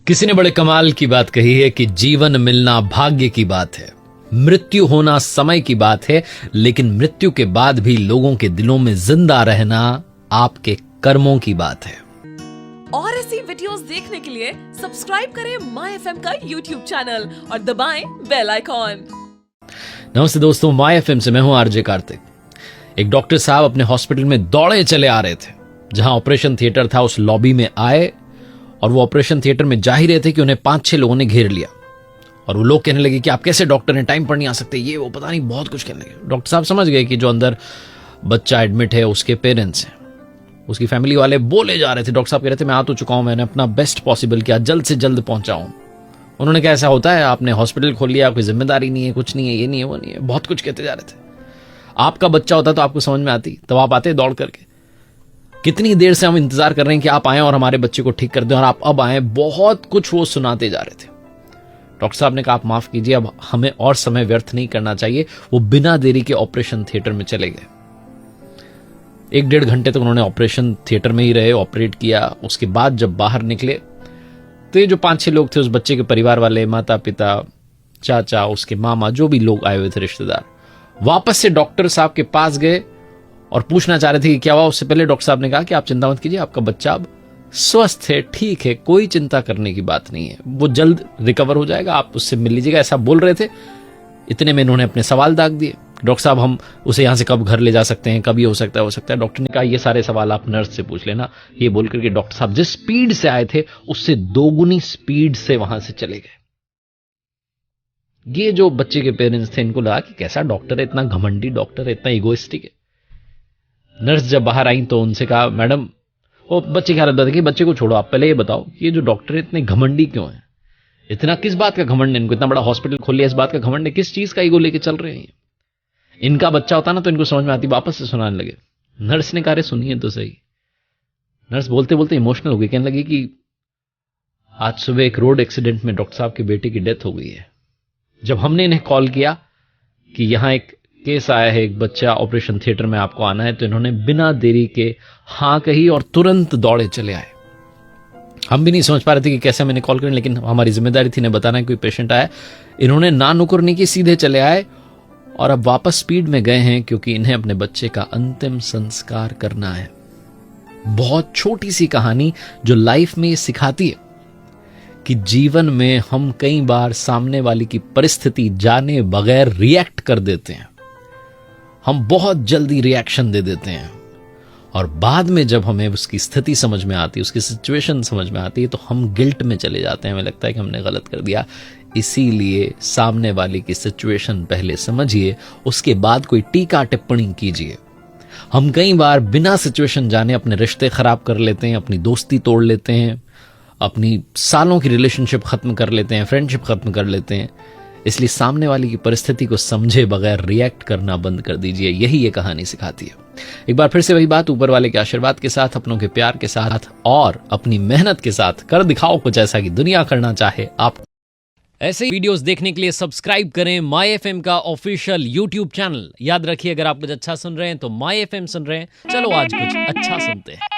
किसी ने बड़े कमाल की बात कही है कि जीवन मिलना भाग्य की बात है, मृत्यु होना समय की बात है, लेकिन मृत्यु के बाद भी लोगों के दिलों में जिंदा रहना आपके कर्मों की बात है। और ऐसी वीडियोस देखने के लिए सब्सक्राइब करें माय एफएम का यूट्यूब चैनल और दबाएं बेल आइकॉन। नमस्ते दोस्तों, माय एफएम से मैं हूं आरजे कार्तिक। एक डॉक्टर साहब अपने हॉस्पिटल में दौड़े चले आ रहे थे। जहां ऑपरेशन थिएटर था उस लॉबी में आए और वो ऑपरेशन थिएटर में जा ही रहे थे कि उन्हें 5-6 लोगों ने घेर लिया और वो लोग कहने लगे कि आप कैसे डॉक्टर हैं, टाइम पर नहीं आ सकते, ये वो पता नहीं बहुत कुछ कहने लगे। डॉक्टर साहब समझ गए कि जो अंदर बच्चा एडमिट है उसके पेरेंट्स हैं, उसकी फैमिली वाले बोले जा रहे थे। डॉक्टर साहब कह रहे थे मैं आ तो चुका हूं, मैंने अपना बेस्ट पॉसिबल किया, जल्द से जल्द पहुंचाऊं। उन्होंने कहा ऐसा होता है, आपने हॉस्पिटल खोल लिया, कोई जिम्मेदारी नहीं है, कुछ नहीं है, ये नहीं है, वो नहीं है, बहुत कुछ कहते जा रहे थे। आपका बच्चा होता तो आपको समझ में आती, तब आप आते दौड़ करके। कितनी देर से हम इंतजार कर रहे हैं कि आप आए और हमारे बच्चे को ठीक कर दें, और आप अब आए। बहुत कुछ वो सुनाते जा रहे थे। डॉक्टर साहब ने कहा आप माफ कीजिए, अब हमें और समय व्यर्थ नहीं करना चाहिए। वो बिना देरी के ऑपरेशन थिएटर में चले गए। 1-1.5 घंटे तक उन्होंने ऑपरेशन थिएटर में ही रहे, ऑपरेट किया। उसके बाद जब बाहर निकले तो ये जो 5-6 लोग थे, उस बच्चे के परिवार वाले, माता पिता, चाचा, उसके मामा, जो भी लोग आए हुए थे रिश्तेदार, वापस से डॉक्टर साहब के पास गए और पूछना चाह रहे थे कि क्या हुआ। उससे पहले डॉक्टर साहब ने कहा कि आप चिंता मत कीजिए, आपका बच्चा अब स्वस्थ है, ठीक है, कोई चिंता करने की बात नहीं है, वो जल्द रिकवर हो जाएगा, आप उससे मिल लीजिएगा। ऐसा बोल रहे थे। इतने में इन्होंने अपने सवाल दाग दिए। डॉक्टर साहब हम उसे यहां से कब घर ले जा सकते हैं, कब ये हो सकता है, हो सकता है। डॉक्टर ने कहा ये सारे सवाल आप नर्स से पूछ लेना। ये बोलकर के डॉक्टर साहब जिस स्पीड से आए थे उससे 2 गुनी स्पीड से वहां से चले गए। ये जो बच्चे के पेरेंट्स थे, इनको लगा कि कैसा डॉक्टर है, इतना घमंडी डॉक्टर है, इतना इगोइस्टिक है। नर्स जब बाहर आई तो उनसे कहा मैडम, वो बच्चे की हालत बता कि बच्चे को छोड़ो, आप पहले ये बताओ ये जो डॉक्टर है इतने घमंडी क्यों है, इतना किस बात का घमंड है इनको, इतना बड़ा हॉस्पिटल खोल लिया, इस बात का घमंड है, किस चीज का ईगो लेके चल रहे हैं। इनका बच्चा होता ना तो इनको समझ में आती, वापस से सुनाने लगे। नर्स ने कहा सुनिए तो सही। नर्स बोलते बोलते इमोशनल हो गई, कहने लगी कि आज सुबह एक रोड एक्सीडेंट में डॉक्टर साहब के बेटे की डेथ हो गई है। जब हमने इन्हें कॉल किया कि यहां एक केस आया है, एक बच्चा ऑपरेशन थिएटर में आपको आना है, तो इन्होंने बिना देरी के हां कही और तुरंत दौड़े चले आए। हम भी नहीं समझ पा रहे थे कि कैसे मैंने कॉल करें, लेकिन हमारी जिम्मेदारी थी इन्हें बताना कोई पेशेंट आया। इन्होंने ना नुकुर नहीं की, सीधे चले आए और अब वापस स्पीड में गए हैं क्योंकि इन्हें अपने बच्चे का अंतिम संस्कार करना है। बहुत छोटी सी कहानी जो लाइफ में सिखाती है कि जीवन में हम कई बार सामने वाले की परिस्थिति जाने बगैर रिएक्ट कर देते हैं। हम बहुत जल्दी रिएक्शन दे देते हैं और बाद में जब हमें उसकी स्थिति समझ में आती है, उसकी सिचुएशन समझ में आती है, तो हम गिल्ट में चले जाते हैं। हमें लगता है कि हमने गलत कर दिया। इसीलिए सामने वाले की सिचुएशन पहले समझिए, उसके बाद कोई टीका टिप्पणी कीजिए। हम कई बार बिना सिचुएशन जाने अपने रिश्ते खराब कर लेते हैं, अपनी दोस्ती तोड़ लेते हैं, अपनी सालों की रिलेशनशिप खत्म कर लेते हैं, फ्रेंडशिप खत्म कर लेते हैं। इसलिए सामने वाली की परिस्थिति को समझे बगैर रिएक्ट करना बंद कर दीजिए। यही ये कहानी सिखाती है। एक बार फिर से वही बात, ऊपर वाले के आशीर्वाद के साथ, अपनों के प्यार के साथ और अपनी मेहनत के साथ कर दिखाओ कुछ ऐसा कि दुनिया करना चाहे आप। ऐसे ही वीडियोस देखने के लिए सब्सक्राइब करें माय एफएम का ऑफिशियल यूट्यूब चैनल। याद रखिए, अगर आप कुछ अच्छा सुन रहे हैं तो माय एफएम सुन रहे हैं। चलो आज कुछ अच्छा सुनते हैं।